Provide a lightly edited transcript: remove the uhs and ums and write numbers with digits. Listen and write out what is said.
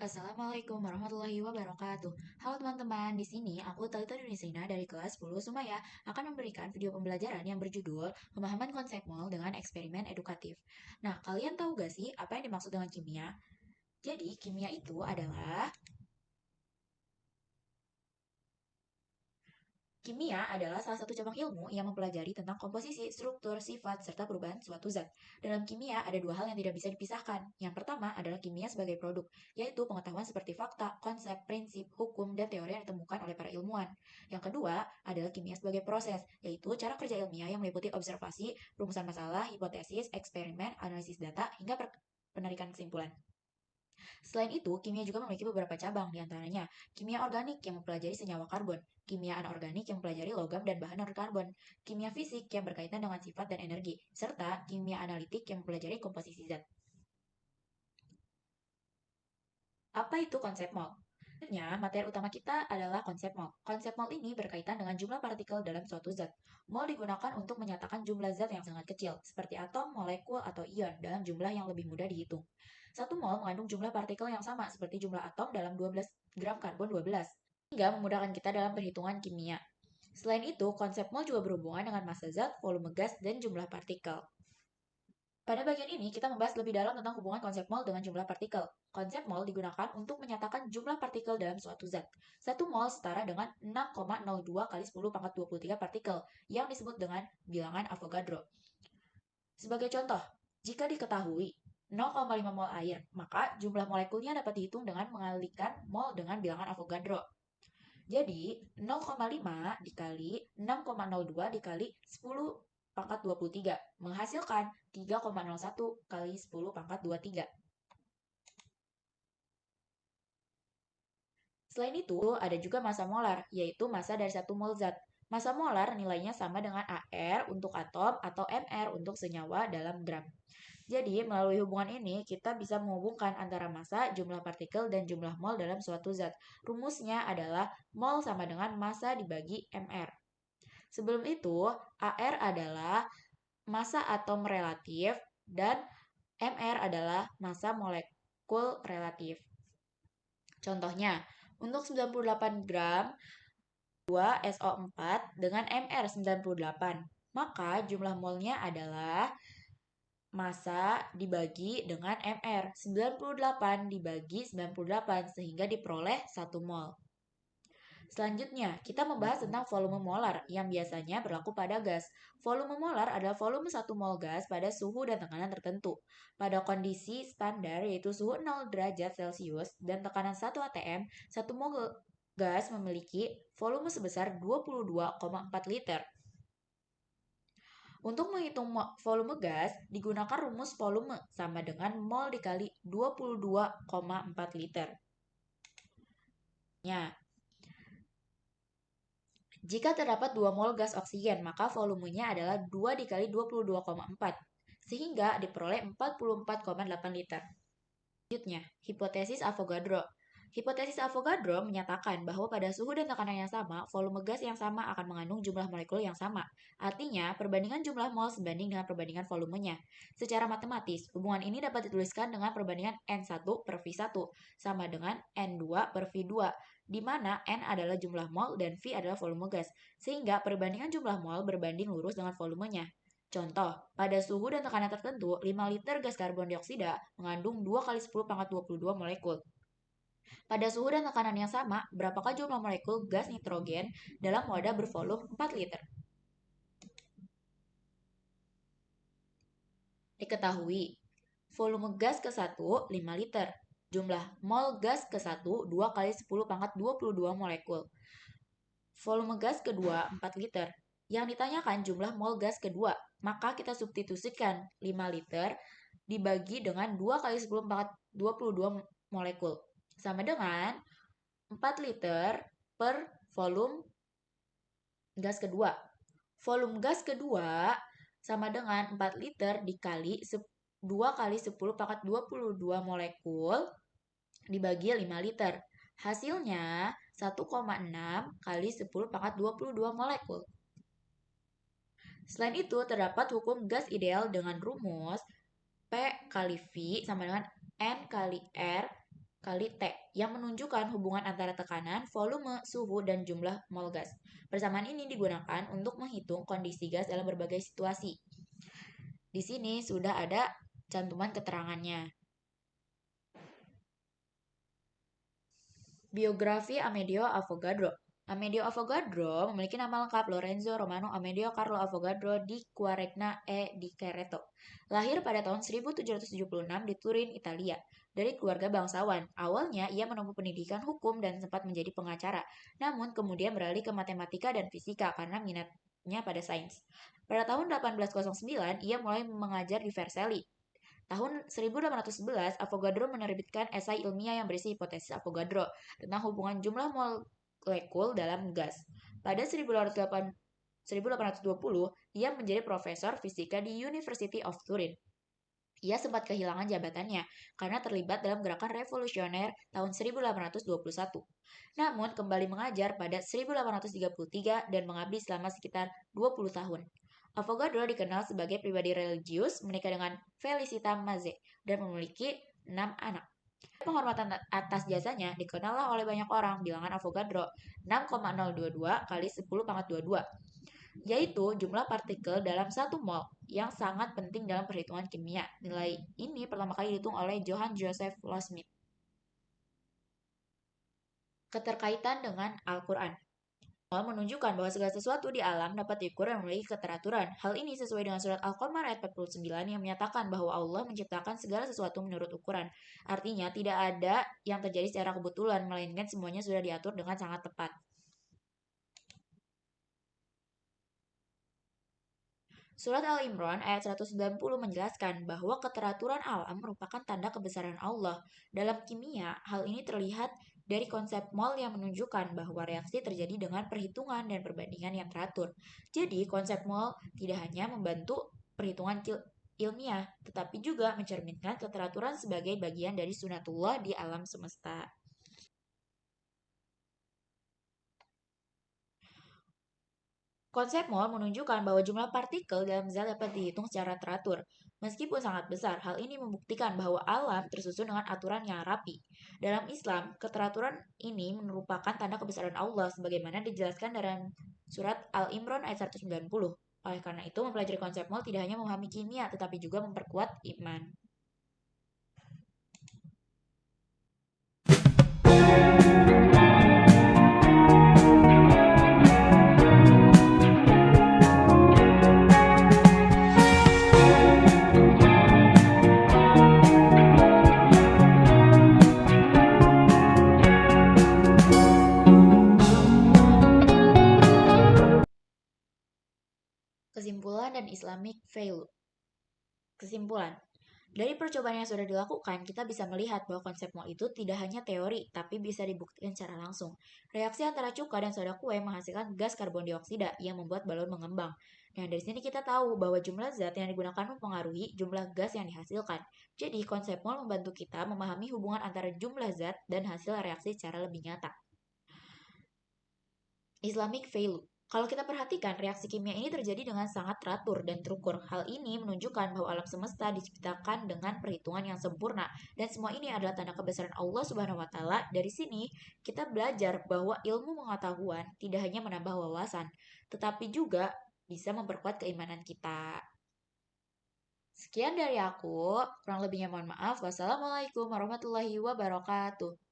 Assalamualaikum warahmatullahi wabarakatuh. Halo teman-teman, di sini aku Talita Dunisina dari kelas 10 Sumaya akan memberikan video pembelajaran yang berjudul Pemahaman Konsep Mol dengan Eksperimen Edukatif. Nah, kalian tahu gak sih apa yang dimaksud dengan kimia? Jadi, kimia itu adalah Kimia adalah salah satu cabang ilmu yang mempelajari tentang komposisi, struktur, sifat, serta perubahan suatu zat. Dalam kimia ada dua hal yang tidak bisa dipisahkan. Yang pertama adalah kimia sebagai produk, yaitu pengetahuan seperti fakta, konsep, prinsip, hukum, dan teori yang ditemukan oleh para ilmuwan. Yang kedua adalah kimia sebagai proses, yaitu cara kerja ilmiah yang meliputi observasi, rumusan masalah, hipotesis, eksperimen, analisis data, hingga penarikan kesimpulan. Selain itu, kimia juga memiliki beberapa cabang, diantaranya kimia organik yang mempelajari senyawa karbon, kimia anorganik yang mempelajari logam dan bahan non-karbon, kimia fisik yang berkaitan dengan sifat dan energi, serta kimia analitik yang mempelajari komposisi zat. Apa itu konsep mol? Sebenarnya, materi utama kita adalah konsep mol. Konsep mol ini berkaitan dengan jumlah partikel dalam suatu zat. Mol digunakan untuk menyatakan jumlah zat yang sangat kecil, seperti atom, molekul, atau ion, dalam jumlah yang lebih mudah dihitung. Satu mol mengandung jumlah partikel yang sama seperti jumlah atom dalam 12 gram karbon 12, hingga memudahkan kita dalam perhitungan kimia. Selain itu, konsep mol juga berhubungan dengan massa zat, volume gas, dan jumlah partikel. Pada bagian ini, kita membahas lebih dalam tentang hubungan konsep mol dengan jumlah partikel. Konsep mol digunakan untuk menyatakan jumlah partikel dalam suatu zat. Satu mol setara dengan 6,02 kali 10 pangkat 23 partikel, yang disebut dengan bilangan Avogadro. Sebagai contoh, jika diketahui 0,5 mol air, maka jumlah molekulnya dapat dihitung dengan mengalihkan mol dengan bilangan Avogadro. Jadi, 0,5 dikali 6,02 dikali 10 pangkat 23 menghasilkan 3,01 kali 10 pangkat 23. Selain itu, ada juga massa molar, yaitu massa dari satu mol zat. Massa molar nilainya sama dengan AR untuk atom atau MR untuk senyawa dalam gram. Jadi, melalui hubungan ini, kita bisa menghubungkan antara massa, jumlah partikel, dan jumlah mol dalam suatu zat. Rumusnya adalah mol sama dengan massa dibagi MR. Sebelum itu, AR adalah massa atom relatif dan MR adalah massa molekul relatif. Contohnya, untuk 98 gram 2SO4 dengan MR 98, maka jumlah molnya adalah massa dibagi dengan MR 98 dibagi 98 sehingga diperoleh 1 mol. Selanjutnya, kita membahas tentang volume molar yang biasanya berlaku pada gas. Volume molar adalah volume 1 mol gas pada suhu dan tekanan tertentu. Pada kondisi standar yaitu suhu 0 derajat Celcius dan tekanan 1 atm, 1 mol gas memiliki volume sebesar 22,4 liter. Untuk menghitung volume gas, digunakan rumus volume sama dengan mol dikali 22,4 liter. Jika terdapat 2 mol gas oksigen, maka volumenya adalah 2 dikali 22,4, sehingga diperoleh 44,8 liter. Selanjutnya, hipotesis Avogadro. Hipotesis Avogadro menyatakan bahwa pada suhu dan tekanan yang sama, volume gas yang sama akan mengandung jumlah molekul yang sama. Artinya, perbandingan jumlah mol sebanding dengan perbandingan volumenya. Secara matematis, hubungan ini dapat dituliskan dengan perbandingan N1 per V1 sama dengan N2 per V2, di mana N adalah jumlah mol dan V adalah volume gas, sehingga perbandingan jumlah mol berbanding lurus dengan volumenya. Contoh, pada suhu dan tekanan tertentu, 5 liter gas karbon dioksida mengandung 2 kali 10 pangkat 22 molekul. Pada suhu dan tekanan yang sama, berapakah jumlah molekul gas nitrogen dalam wadah bervolume 4 liter? Diketahui, volume gas ke-1 5 liter. Jumlah mol gas ke-1 2 kali 10 pangkat 22 molekul. Volume gas kedua 4 liter. Yang ditanyakan jumlah mol gas kedua, maka kita substitusikan 5 liter dibagi dengan 2 kali 10 pangkat 22 molekul. Sama dengan 4 liter per volume gas kedua. Volume gas kedua sama dengan 4 liter dikali 2 kali 10 pangkat 22 molekul dibagi 5 liter. Hasilnya 1,6 kali 10 pangkat 22 molekul. Selain itu, terdapat hukum gas ideal dengan rumus P kali V sama dengan N kali R kali T yang menunjukkan hubungan antara tekanan, volume, suhu, dan jumlah mol gas. Persamaan ini digunakan untuk menghitung kondisi gas dalam berbagai situasi. Di sini sudah ada cantuman keterangannya. Biografi Amedeo Avogadro. Amedeo Avogadro memiliki nama lengkap Lorenzo Romano Amedeo Carlo Avogadro di Quaregna di Cerreto. Lahir pada tahun 1776 di Turin, Italia. Dari keluarga bangsawan, awalnya ia menempuh pendidikan hukum dan sempat menjadi pengacara, namun kemudian beralih ke matematika dan fisika karena minatnya pada sains. Pada tahun 1809, ia mulai mengajar di Vercelli. Tahun 1811, Avogadro menerbitkan esai ilmiah yang berisi hipotesis Avogadro tentang hubungan jumlah molekul dalam gas. Pada 1820, ia menjadi profesor fisika di University of Turin. Ia sempat kehilangan jabatannya karena terlibat dalam gerakan revolusioner tahun 1821. Namun kembali mengajar pada 1833 dan mengabdi selama sekitar 20 tahun. Avogadro dikenal sebagai pribadi religius, menikah dengan Felicita Mazze, dan memiliki 6 anak. Penghormatan atas jasanya dikenallah oleh banyak orang. Bilangan Avogadro 6,022 kali 10 pangkat 22, yaitu jumlah partikel dalam satu mol yang sangat penting dalam perhitungan kimia. Nilai ini pertama kali dihitung oleh Johann Joseph Loschmidt. Keterkaitan dengan Al-Quran menunjukkan bahwa segala sesuatu di alam dapat diukur dan memiliki keteraturan. Hal ini sesuai dengan surat Al-Qamar ayat 49 yang menyatakan bahwa Allah menciptakan segala sesuatu menurut ukuran. Artinya, tidak ada yang terjadi secara kebetulan, melainkan semuanya sudah diatur dengan sangat tepat. Surat Al-Imran ayat 190 menjelaskan bahwa keteraturan alam merupakan tanda kebesaran Allah. Dalam kimia, hal ini terlihat dari konsep mol yang menunjukkan bahwa reaksi terjadi dengan perhitungan dan perbandingan yang teratur. Jadi, konsep mol tidak hanya membantu perhitungan ilmiah, tetapi juga mencerminkan keteraturan sebagai bagian dari sunatullah di alam semesta. Konsep mol menunjukkan bahwa jumlah partikel dalam zat dapat dihitung secara teratur. Meskipun sangat besar, hal ini membuktikan bahwa alam tersusun dengan aturan yang rapi. Dalam Islam, keteraturan ini merupakan tanda kebesaran Allah sebagaimana dijelaskan dalam surat Al-Imran ayat 190. Oleh karena itu, mempelajari konsep mol tidak hanya memahami kimia, tetapi juga memperkuat iman. Kesimpulan dan Islamic Value. Kesimpulan, dari percobaan yang sudah dilakukan, kita bisa melihat bahwa konsep mol itu tidak hanya teori, tapi bisa dibuktikan secara langsung. Reaksi antara cuka dan soda kue menghasilkan gas karbon dioksida yang membuat balon mengembang. Nah, dari sini kita tahu bahwa jumlah zat yang digunakan mempengaruhi jumlah gas yang dihasilkan. Jadi, konsep mol membantu kita memahami hubungan antara jumlah zat dan hasil reaksi secara lebih nyata. Islamic Value. Kalau kita perhatikan, reaksi kimia ini terjadi dengan sangat teratur dan terukur. Hal ini menunjukkan bahwa alam semesta diciptakan dengan perhitungan yang sempurna dan semua ini adalah tanda kebesaran Allah Subhanahu wa taala. Dari sini, kita belajar bahwa ilmu pengetahuan tidak hanya menambah wawasan, tetapi juga bisa memperkuat keimanan kita. Sekian dari aku, kurang lebihnya mohon maaf. Wassalamualaikum warahmatullahi wabarakatuh.